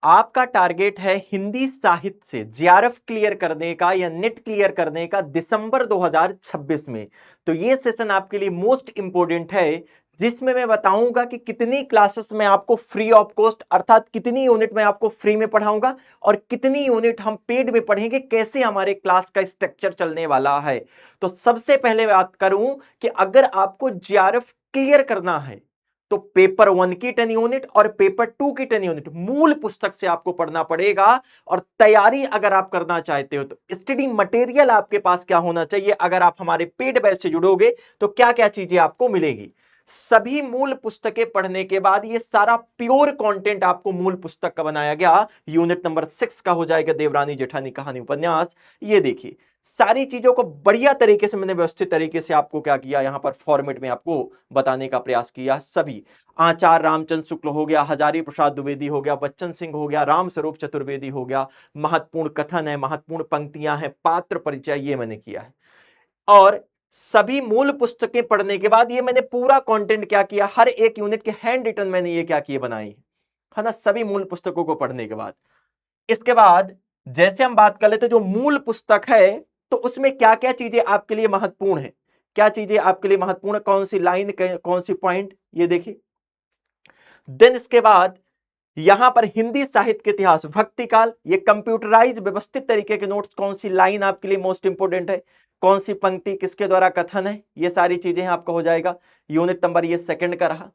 आपका टारगेट है हिंदी साहित्य से जेआरएफ क्लियर करने का या नेट क्लियर करने का दिसंबर 2026 में, तो ये सेशन आपके लिए मोस्ट इंपोर्टेंट है, जिसमें मैं बताऊंगा कि कितनी क्लासेस में आपको फ्री ऑफ कॉस्ट अर्थात कितनी यूनिट में आपको फ्री में पढ़ाऊंगा और कितनी यूनिट हम पेड में पढ़ेंगे, कैसे हमारे क्लास का स्ट्रक्चर चलने वाला है। तो सबसे पहले बात करूं कि अगर आपको जेआरएफ क्लियर करना है तो पेपर 1 की 10 यूनिट और पेपर 2 की 10 यूनिट मूल पुस्तक से आपको पढ़ना पड़ेगा। और तैयारी अगर आप करना चाहते हो तो स्टडी मटेरियल आपके पास क्या होना चाहिए, अगर आप हमारे पेड बैच से जुड़ोगे तो क्या क्या चीजें आपको मिलेगी। सभी मूल पुस्तकें पढ़ने के बाद ये सारा प्योर कंटेंट आपको मूल पुस्तक का बनाया गया यूनिट नंबर 6 का हो जाएगा, देवरानी जेठानी कहानी उपन्यास। ये देखिए सारी चीजों को बढ़िया तरीके से मैंने व्यवस्थित तरीके से आपको क्या किया, यहां पर फॉर्मेट में आपको बताने का प्रयास किया। सभी आचार्य रामचंद्र शुक्ल हो गया, हजारी प्रसाद द्विवेदी हो गया, बच्चन सिंह हो गया, राम स्वरूप चतुर्वेदी हो गया, महत्वपूर्ण कथन है, महत्वपूर्ण पंक्तियां हैं, पात्र परिचय, ये मैंने किया है। और सभी मूल पुस्तकें पढ़ने के बाद ये मैंने पूरा कंटेंट क्या किया, हर एक यूनिट के हैंड रिटन मैंने ये क्या किए बनाई है ना, सभी मूल पुस्तकों को पढ़ने के बाद। इसके बाद जैसे हम बात कर लेते जो मूल पुस्तक है तो उसमें क्या क्या चीजें आपके लिए महत्वपूर्ण है, क्या चीजें आपके लिए महत्वपूर्ण है, कौन सी लाइन कौन सी पॉइंट, ये देखिए। देन इसके बाद यहां पर हिंदी साहित्य के इतिहास भक्ति काल, ये कंप्यूटराइज व्यवस्थित तरीके के नोट्स, कौन सी लाइन आपके लिए मोस्ट इंपोर्टेंट है, कौन सी पंक्ति किसके द्वारा कथन है, ये सारी चीजें आपका हो जाएगा। यूनिट नंबर ये सेकंड का रहा।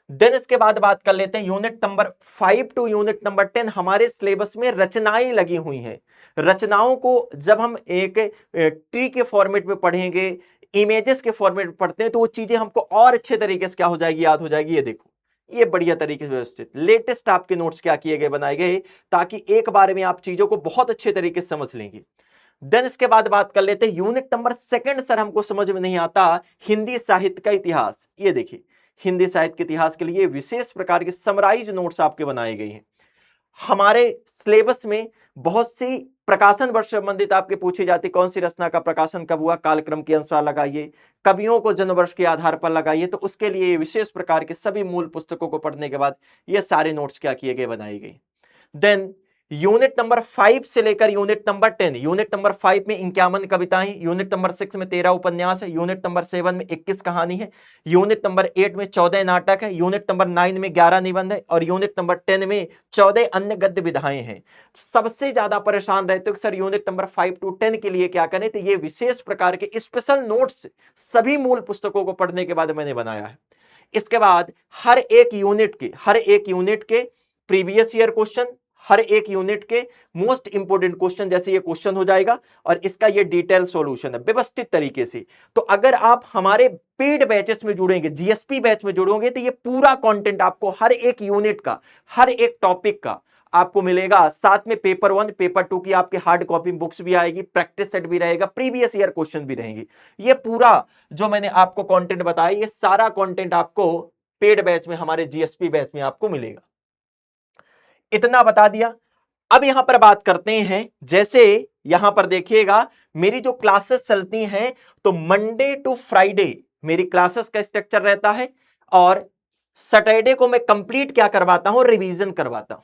देन इसके बाद बात कर लेते हैं unit number 5 to unit number 10 हमारे सिलेबस में रचनाएं लगी हुई हैं। रचनाओं को जब हम एक ट्री के फॉर्मेट में पढ़ेंगे, इमेजेस के फॉर्मेट में पढ़ते हैं, तो वो चीजें हमको और अच्छे तरीके से क्या हो जाएगी, याद हो जाएगी। ये देखो ये बढ़िया तरीके से व्यवस्थित लेटेस्ट आपके नोट्स क्या किए गए, बनाए गए, ताकि एक बार में आप चीजों को बहुत अच्छे तरीके से समझ लेंगे। देन इसके बाद बात कर लेते हैं यूनिट नंबर सेकंड, सर हमको समझ में नहीं आता हिंदी साहित्य का इतिहास। ये देखिए हिंदी साहित्य के इतिहास के लिए विशेष प्रकार के समराइज नोट्स आपके बनाए गए हैं। हमारे सिलेबस में बहुत सी प्रकाशन वर्ष संबंधित आपके पूछी जाती, कौन सी रचना का प्रकाशन कब हुआ, कालक्रम के अनुसार लगाइए, कवियों को जन्म वर्ष के आधार पर लगाइए। तो उसके लिए विशेष प्रकार के सभी मूल पुस्तकों को पढ़ने के बाद ये सारे नोट्स क्या किए गए, बनाए गए। देन यूनिट नंबर 5 से लेकर यूनिट नंबर 10, यूनिट नंबर 5 में 51 कविताएं, यूनिट नंबर 6 में 13 उपन्यास है, यूनिट नंबर 7 में 21 कहानी है, यूनिट नंबर 8 में 14 नाटक है, यूनिट नंबर 9 में 11 निबंध है और यूनिट नंबर 10 में 14 अन्य गद्य विधाएं हैं। सबसे ज्यादा परेशान रहते हो कि सर यूनिट नंबर 5 टू 10 के लिए क्या करें, तो ये विशेष प्रकार के स्पेशल नोट्स सभी मूल पुस्तकों को पढ़ने के बाद मैंने बनाया है। इसके बाद हर एक यूनिट के प्रीवियस ईयर क्वेश्चन, हर एक यूनिट के मोस्ट इंपोर्टेंट क्वेश्चन, जैसे ये क्वेश्चन हो जाएगा और इसका ये डिटेल सॉल्यूशन है व्यवस्थित तरीके से। तो अगर आप हमारे पेड बैचेस में जुड़ेंगे, जीएसपी बैच में जुड़ोगे, तो ये पूरा कंटेंट आपको हर एक यूनिट का, हर एक टॉपिक का आपको मिलेगा। साथ में पेपर 1 पेपर 2 की आपके हार्ड कॉपी बुक्स भी आएगी, प्रैक्टिस सेट भी रहेगा, प्रीवियस ईयर क्वेश्चन भी रहेंगे। ये पूरा जो मैंने आपको कंटेंट बताया, ये सारा कंटेंट आपको पेड बैच में, हमारे जीएसपी बैच में आपको मिलेगा। इतना बता दिया। अब यहां पर बात करते हैं, जैसे यहां पर देखिएगा मेरी जो क्लासेस चलती हैं, तो मंडे टू फ्राइडे मेरी क्लासेस का स्ट्रक्चर रहता है और सैटरडे को मैं कंप्लीट क्या करवाता हूं, रिवीजन करवाता हूं।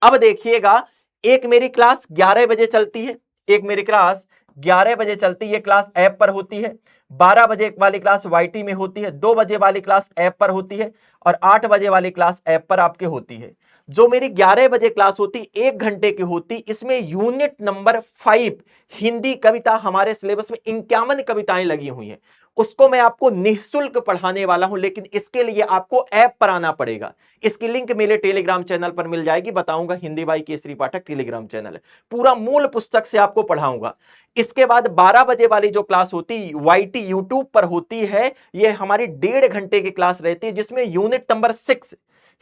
अब देखिएगा एक मेरी क्लास 11 बजे चलती है, एक मेरी क्लास 11 बजे चलती है, क्लास ऐप पर होती है। 12 बजे वाली क्लास वाईटी में होती है, 2 बजे वाली क्लास ऐप पर होती है और 8 बजे वाली क्लास ऐप पर आपके होती है। जो मेरी 11 बजे क्लास होती, 1 घंटे की होती, इसमें यूनिट नंबर 5 हिंदी कविता, हमारे सिलेबस में 51 कविताएं लगी हुई हैं, उसको मैं आपको निःशुल्क पढ़ाने वाला हूं। लेकिन इसके लिए आपको ऐप पर आना पड़ेगा। इसकी लिंक मेरे टेलीग्राम चैनल पर मिल जाएगी, बताऊंगा, Hindi by Kesari Pathak Telegram channel है, पूरा मूल पुस्तक से आपको पढ़ाऊंगा। इसके बाद 12 बजे वाली जो क्लास होती वाईटी यूट्यूब पर होती है, ये हमारी 1.5 घंटे की क्लास रहती है, जिसमें यूनिट नंबर 6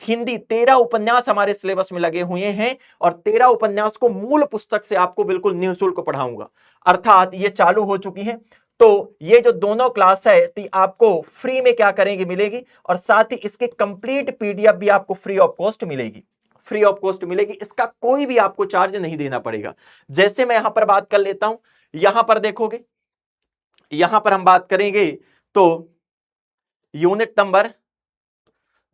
हिंदी 13 उपन्यास हमारे सिलेबस में लगे हुए हैं और 13 उपन्यास को मूल पुस्तक से आपको बिल्कुल निःशुल्क पढ़ाऊंगा। अर्थात ये चालू हो चुकी है। तो ये जो दोनों क्लास है तो आपको फ्री में क्या करेंगे, मिलेगी और साथ ही इसके कंप्लीट पीडीएफ भी आपको फ्री ऑफ कॉस्ट मिलेगी, फ्री ऑफ कॉस्ट मिलेगी। इसका कोई भी आपको चार्ज नहीं देना पड़ेगा। जैसे मैं यहां पर बात कर लेता हूं, यहां पर देखोगे, यहां पर हम बात करेंगे तो यूनिट नंबर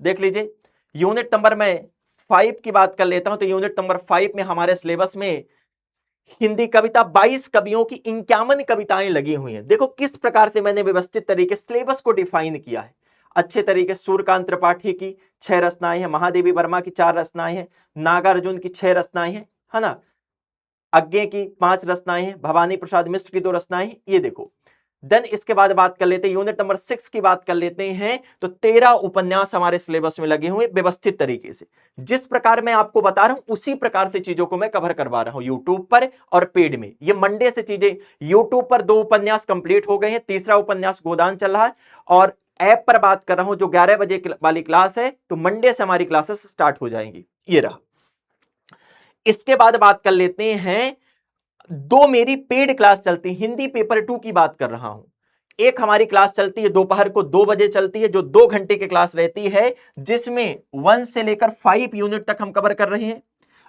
देख लीजिए, यूनिट नंबर में 5 की बात कर लेता हूं तो यूनिट नंबर 5 में हमारे सिलेबस में हिंदी कविता 22 कवियों की 51 कविताएं लगी हुई हैं। देखो किस प्रकार से मैंने व्यवस्थित तरीके सिलेबस को डिफाइन किया है। अच्छे तरीके सूर्यकांत त्रिपाठी की 6 रचनाएं हैं, महादेवी वर्मा की 4 रचनाएं हैं, नागार्जुन की 6 रचनाएं हैं, है ना, अज्ञे की 5 रचनाएं हैं, भवानी प्रसाद मिश्र की 2 रचनाएं हैं। ये देखो देन इसके बाद बात कर लेते हैं यूनिट नंबर 6 की बात कर लेते हैं तो 13 उपन्यास हमारे सिलेबस में लगे हुए व्यवस्थित तरीके से। जिस प्रकार मैं आपको बता रहा हूं उसी प्रकार से चीजों को मैं कवर करवा रहा हूं यूट्यूब पर और पेड में। ये मंडे से चीजें यूट्यूब पर 2 उपन्यास कंप्लीट हो गए हैं, तीसरा उपन्यास गोदान चल रहा है, और ऐप पर बात कर रहा हूं जो 11 बजे वाली क्लास है, तो मंडे से हमारी क्लासेस स्टार्ट हो जाएंगी। ये रहा। इसके बाद बात कर लेते हैं, 2 मेरी पेड क्लास चलती है, हिंदी पेपर 2 की बात कर रहा हूं। एक हमारी क्लास चलती है दोपहर को 2 बजे चलती है, जो 2 घंटे की क्लास रहती है, जिसमें 1 से लेकर 5 यूनिट तक हम कवर कर रहे हैं।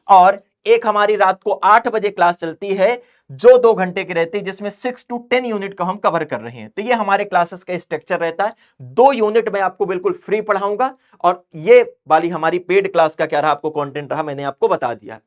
और एक हमारी रात को 8 बजे क्लास चलती है जो 2 घंटे की रहती है, जिसमें 6 to 10 यूनिट को हम कवर कर रहे हैं। तो ये हमारे क्लासेस का स्ट्रक्चर रहता है। 2 यूनिट मैं आपको बिल्कुल फ्री पढ़ाऊंगा, और ये वाली हमारी पेड क्लास का क्या रहा, आपको कंटेंट रहा, मैंने आपको बता दिया।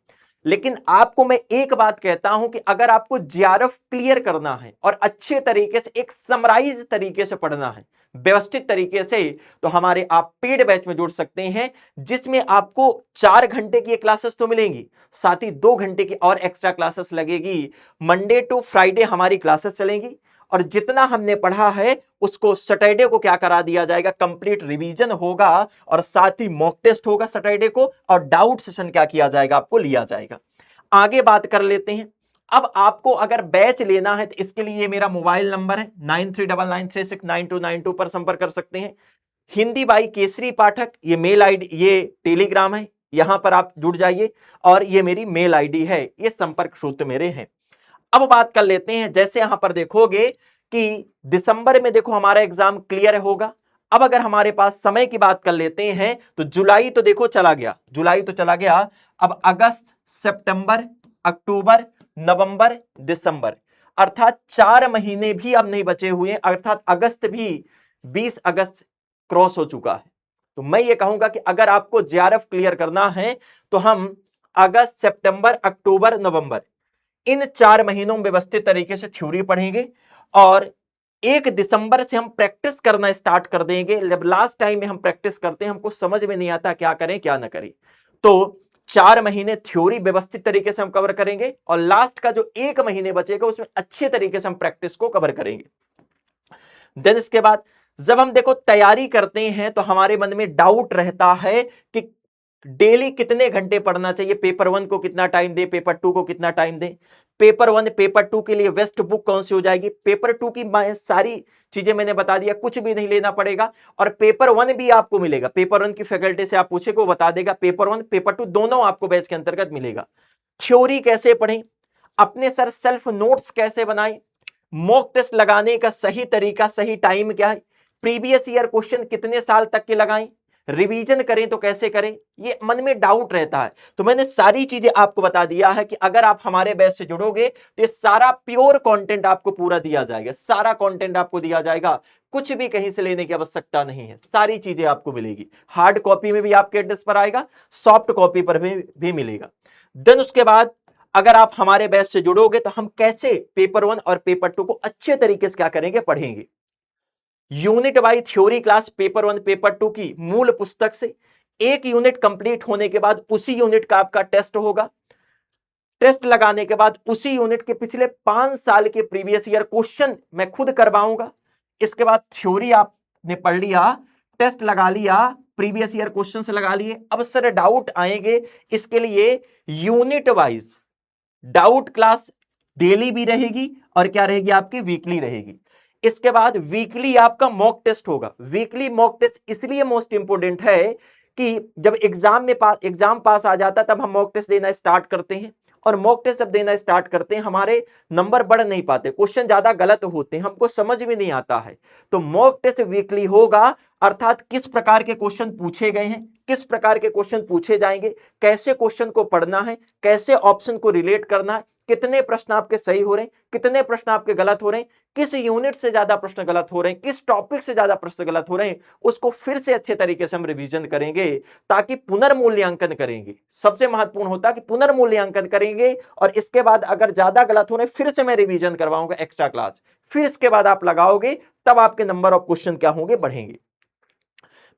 लेकिन आपको मैं एक बात कहता हूं कि अगर आपको जीआरएफ क्लियर करना है और अच्छे तरीके से एक समराइज तरीके से पढ़ना है, व्यवस्थित तरीके से, तो हमारे आप पेड बैच में जुड़ सकते हैं, जिसमें आपको 4 घंटे की क्लासेस तो मिलेंगी, साथ ही 2 घंटे की और एक्स्ट्रा क्लासेस लगेगी। मंडे टू फ्राइडे हमारी क्लासेस चलेंगी, और जितना हमने पढ़ा है उसको सैटरडे को क्या करा दिया जाएगा, कंप्लीट रिवीजन होगा, और साथ ही मॉक टेस्ट होगा सैटरडे को, और डाउट सेशन क्या किया जाएगा, आपको लिया जाएगा। आगे बात कर लेते हैं। अब आपको अगर बैच लेना है तो इसके लिए मेरा मोबाइल नंबर है 9399369292 पर संपर्क कर सकते हैं। हिंदी बाई केसरी पाठक ये मेल आईडी, ये टेलीग्राम है, यहां पर आप जुड़ जाइए, और ये मेरी मेल आईडी है, ये संपर्क सूत्र मेरे हैं। अब बात कर लेते हैं, जैसे यहां पर देखोगे कि दिसंबर में देखो हमारा एग्जाम क्लियर होगा। अब अगर हमारे पास समय की बात कर लेते हैं तो जुलाई तो देखो चला गया, जुलाई तो चला गया। अब अगस्त, सितंबर, अक्टूबर, नवंबर, दिसंबर, अर्थात 4 महीने भी अब नहीं बचे हुए, अर्थात अगस्त भी 20 अगस्त क्रॉस हो चुका है। तो मैं ये कहूंगा कि अगर आपको जेआरएफ क्लियर करना है तो हम अगस्त, सितंबर, अक्टूबर, नवंबर, इन 4 महीनों में व्यवस्थित तरीके से थ्योरी पढ़ेंगे, और 1 दिसंबर से हम प्रैक्टिस करना स्टार्ट कर देंगे। जब लास्ट टाइम में हम प्रैक्टिस करते हैं हमको समझ में नहीं आता क्या करें क्या ना करें, तो 4 महीने थ्योरी व्यवस्थित तरीके से हम कवर करेंगे, और लास्ट का जो 1 महीने बचेगा उसमें अच्छे तरीके से हम प्रैक्टिस को कवर करेंगे। देन इसके बाद जब हम देखो तैयारी करते हैं तो हमारे मन में डाउट रहता है कि डेली कितने घंटे पढ़ना चाहिए, पेपर 1 को कितना टाइम दे, पेपर 2 को कितना टाइम दे, पेपर 1 पेपर 2 के लिए बेस्ट बुक कौन सी हो जाएगी, पेपर 2 की सारी चीजें मैंने बता दिया, कुछ भी नहीं लेना पड़ेगा, और पेपर 1 भी आपको मिलेगा, पेपर 1 की फैकल्टी से आप पूछेगा वो बता देगा, पेपर 1 पेपर 2 दोनों आपको बैच के अंतर्गत मिलेगा। थ्योरी कैसे पढ़ें, अपने सर सेल्फ नोट्स कैसे बनाएं, मॉक टेस्ट लगाने का सही तरीका, सही टाइम क्या है, प्रीवियस ईयर क्वेश्चन कितने साल तक के लगाएं, रिवीजन करें तो कैसे करें, ये मन में डाउट रहता है। तो मैंने सारी चीजें आपको बता दिया है कि अगर आप हमारे बैच से जुड़ोगे तो ये सारा प्योर कंटेंट आपको पूरा दिया जाएगा, सारा कंटेंट आपको दिया जाएगा, कुछ भी कहीं से लेने की आवश्यकता नहीं है, सारी चीजें आपको मिलेगी। हार्ड कॉपी में भी आपके एड्रेस पर आएगा, सॉफ्ट कॉपी पर भी मिलेगा। देन उसके बाद अगर आप हमारे बैच से जुड़ोगे तो हम कैसे पेपर 1 और पेपर 2 को अच्छे तरीके से क्या करेंगे, पढ़ेंगे। Unit by theory class paper 1 paper 2 की मूल पुस्तक से, एक यूनिट कंप्लीट होने के बाद उसी यूनिट का आपका टेस्ट होगा, टेस्ट लगाने के बाद उसी यूनिट के पिछले 5 साल के प्रीवियस ईयर क्वेश्चन मैं खुद करवाऊंगा। इसके बाद थ्योरी आपने पढ़ लिया, टेस्ट लगा लिया, प्रीवियस ईयर क्वेश्चन से लगा लिए, अब सर डाउट आएंगे, इसके लिए unit wise doubt class daily भी रहेगी, और क्या रहेगी आपकी, वीकली रहेगी। इसके बाद वीकली आपका मॉक टेस्ट होगा। वीकली मॉक टेस्ट इसलिए मोस्ट इंपोर्टेंट है कि जब एग्जाम पास आ जाता है तब हम मॉक टेस्ट देना स्टार्ट करते हैं, और मॉक टेस्ट जब देना स्टार्ट करते हैं हमारे नंबर बढ़ नहीं पाते, क्वेश्चन ज्यादा गलत होते हैं, हमको समझ में नहीं आता है। तो मॉक टेस्ट वीकली होगा, अर्थात किस प्रकार के क्वेश्चन पूछे गए हैं, किस प्रकार के क्वेश्चन पूछे जाएंगे, कैसे क्वेश्चन को पढ़ना है, कैसे ऑप्शन को रिलेट करना है, कितने प्रश्न आपके सही हो रहे हैं, कितने प्रश्न आपके गलत हो रहे हैं, किस यूनिट से ज्यादा प्रश्न गलत हो रहे हैं, किस टॉपिक से ज्यादा प्रश्न गलत हो रहे हैं, उसको फिर से अच्छे तरीके से हम रिवीजन करेंगे, ताकि पुनर्मूल्यांकन करेंगे। सबसे महत्वपूर्ण होता है कि पुनर्मूल्यांकन करेंगे और इसके बाद अगर ज्यादा गलत हो रहे फिर से मैं रिवीजन करवाऊंगा एक्स्ट्रा क्लास, फिर इसके बाद आप लगाओगे तब आपके नंबर ऑफ क्वेश्चन क्या होंगे, बढ़ेंगे।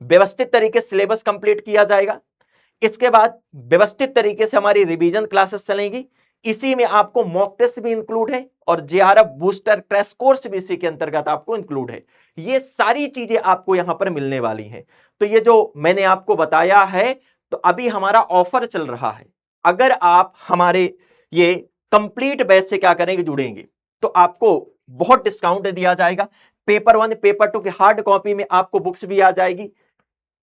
व्यवस्थित तरीके से सिलेबस कंप्लीट किया जाएगा। इसके बाद व्यवस्थित तरीके से हमारी रिवीजन क्लासेस चलेंगी। इसी में आपको मॉक टेस्ट भी इंक्लूड है और जेआरएफ बूस्टर क्रैश कोर्स भी इसी के अंतर्गत आपको इंक्लूड है। ये सारी चीजें आपको यहां पर मिलने वाली हैं। तो ये जो मैंने आपको बताया है, तो अभी हमारा ऑफर चल रहा है। अगर आप हमारे ये कंप्लीट बैच से क्या करेंगे, जुड़ेंगे, तो आपको बहुत डिस्काउंट दिया जाएगा। पेपर 1 पेपर 2 की हार्ड कॉपी में आपको बुक्स भी आ जाएगी,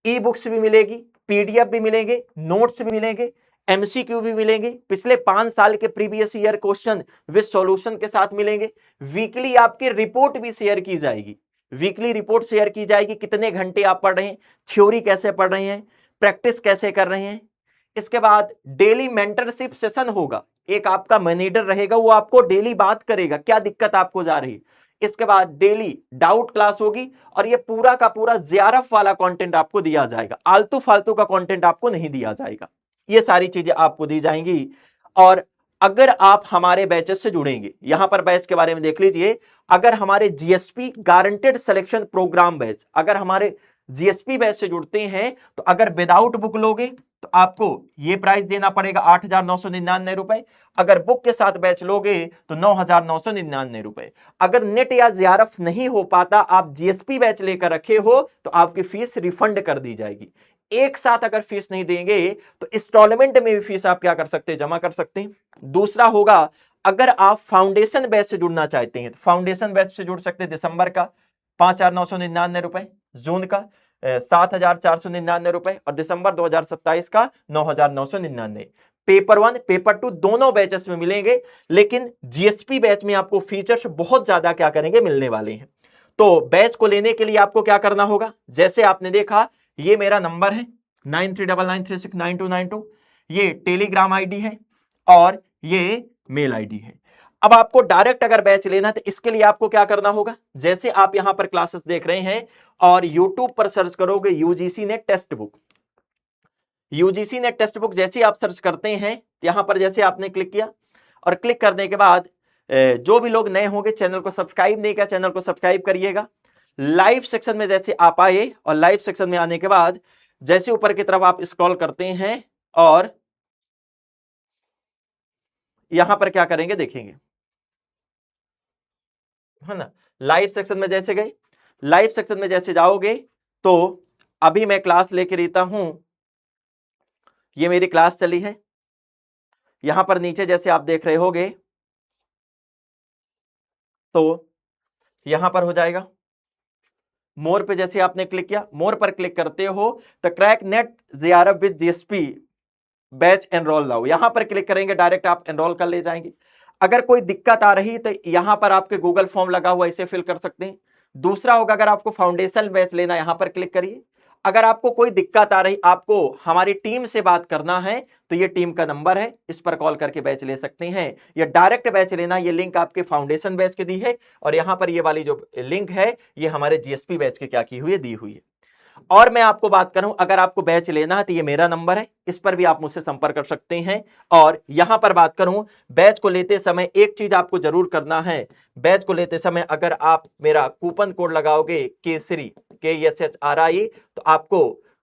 ई बुक्स भी मिलेगी, पीडीएफ भी मिलेंगे, नोट्स भी मिलेंगे, एमसीक्यू भी मिलेंगे, पिछले 5 साल के previous year question with solution के साथ मिलेंगे। वीकली आपकी रिपोर्ट भी शेयर की जाएगी, वीकली रिपोर्ट शेयर की जाएगी, कितने घंटे आप पढ़ रहे हैं, थ्योरी कैसे पढ़ रहे हैं, प्रैक्टिस कैसे कर रहे हैं। इसके बाद डेली मेंटरशिप सेशन होगा, एक आपका मैनेजर रहेगा, वो आपको डेली बात करेगा क्या दिक्कत आपको जा रही। इसके बाद डेली डाउट क्लास होगी और ये पूरा का पूरा जेआरएफ वाला कंटेंट आपको दिया जाएगा, आलतू फालतू का कंटेंट आपको नहीं दिया जाएगा। ये सारी चीजें आपको दी जाएंगी। और अगर आप हमारे बैचेस से जुड़ेंगे, यहां पर बैच के बारे में देख लीजिए, अगर हमारे GSP guaranteed selection programme batch, अगर हमारे जीएसपी बैच से जुड़ते हैं, तो अगर विदाउट बुक लोगे तो आपको ये प्राइस देना पड़ेगा 8,999 रुपए। अगर बुक के साथ बैच लोगे तो 9,999 रुपए। अगर नेट या जेआरएफ नहीं हो पाता, आप जीएसपी बैच लेकर रखे हो, तो आपकी फीस रिफंड कर दी जाएगी। एक साथ अगर फीस नहीं देंगे तो इंस्टॉलमेंट में भी फीस आप क्या कर सकते हैं, जमा कर सकते हैं। दूसरा होगा, अगर आप फाउंडेशन बैच से जुड़ना चाहते हैं तो फाउंडेशन बैच से जुड़ सकते हैं। दिसंबर का 5,999 रुपए, जून का 7,499 रुपए और दिसंबर 2027 का 9,999। पेपर 1 पेपर 2 दोनों बैचेस में मिलेंगे, लेकिन जीएसपी बैच में आपको फीचर्स बहुत ज्यादा क्या करेंगे, मिलने वाले हैं। तो बैच को लेने के लिए आपको क्या करना होगा, जैसे आपने देखा ये मेरा नंबर है 9399369292, ये टेलीग्राम आईडी है और ये मेल आईडी है। अब आपको डायरेक्ट अगर बैच लेना है तो इसके लिए आपको क्या करना होगा, जैसे आप यहां पर क्लासेस देख रहे हैं और YouTube पर सर्च करोगे UGC net text book, UGC net text book जैसे आप सर्च करते हैं, यहां पर जैसे आपने क्लिक किया और क्लिक करने के बाद जो भी लोग नए होंगे, चैनल को सब्सक्राइब नहीं किया, चैनल को सब्सक्राइब करिएगा। लाइव सेक्शन में जैसे आप आए और लाइव सेक्शन में आने के बाद जैसे ऊपर की तरफ आप स्क्रॉल करते हैं और यहां पर क्या करेंगे देखेंगे, है ना। लाइव सेक्शन में जैसे गए, लाइव सेक्शन में जैसे जाओगे तो अभी मैं क्लास लेके रहता हूं, ये मेरी क्लास चली है। यहां पर नीचे जैसे आप देख रहे होगे तो यहां पर हो जाएगा मोर पे, जैसे आपने क्लिक किया, मोर पर क्लिक करते हो तो crack net JRF with GSP batch enrol now, यहां पर क्लिक करेंगे, डायरेक्ट आप एनरोल कर ले जाएंगे। अगर कोई दिक्कत आ रही तो यहां पर आपके गूगल फॉर्म लगा हुआ, इसे फिल कर सकते हैं। दूसरा होगा, अगर आपको फाउंडेशन बैच लेना, यहां पर क्लिक करिए। अगर आपको कोई दिक्कत आ रही, आपको हमारी टीम से बात करना है, तो ये टीम का नंबर है, इस पर कॉल करके बैच ले सकते हैं। या डायरेक्ट बैच लेना, ये लिंक आपके फाउंडेशन बैच की दी है और यहां पर ये वाली जो लिंक है, ये हमारे जीएसपी बैच के क्या की हुई है, दी हुई है। और मैं आपको बात करूं, अगर आपको बैच लेना है तो ये मेरा नंबर है, इस पर भी आप मुझसे संपर्क कर सकते हैं। और यहां पर बात करूं, बैच को लेते समय एक चीज आपको जरूर करना है, बैच को लेते समय अगर आप मेरा कूपन कोड लगाओगे केसरी KSHRI, तो आपको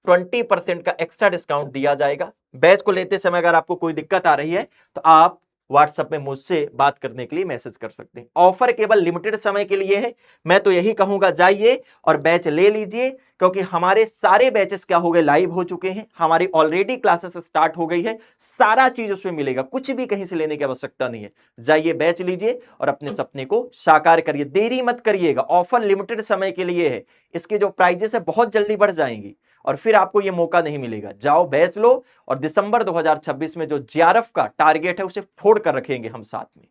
20% का एक्स्ट्रा डिस्काउंट दिया जाएगा। बैच को लेते समय अगर आपको कोई दिक्कत आ रही है तो आप व्हाट्सएप में मुझसे बात करने के लिए मैसेज कर सकते हैं। ऑफर केवल लिमिटेड समय के लिए है, मैं तो यही कहूंगा जाइए और बैच ले लीजिए, क्योंकि हमारे सारे बैचेस क्या हो गए, लाइव हो चुके हैं, हमारी ऑलरेडी क्लासेस स्टार्ट हो गई है, सारा चीज उसमें मिलेगा, कुछ भी कहीं से लेने की आवश्यकता नहीं है। जाइए बैच लीजिए और अपने सपने को साकार करिए, देरी मत करिएगा, ऑफर लिमिटेड समय के लिए है, इसके जो प्राइजेस है बहुत जल्दी बढ़ जाएंगी और फिर आपको यह मौका नहीं मिलेगा। जाओ बैच लो और दिसंबर 2026 में जो जेआरएफ का टारगेट है उसे फोड़ कर रखेंगे हम साथ में।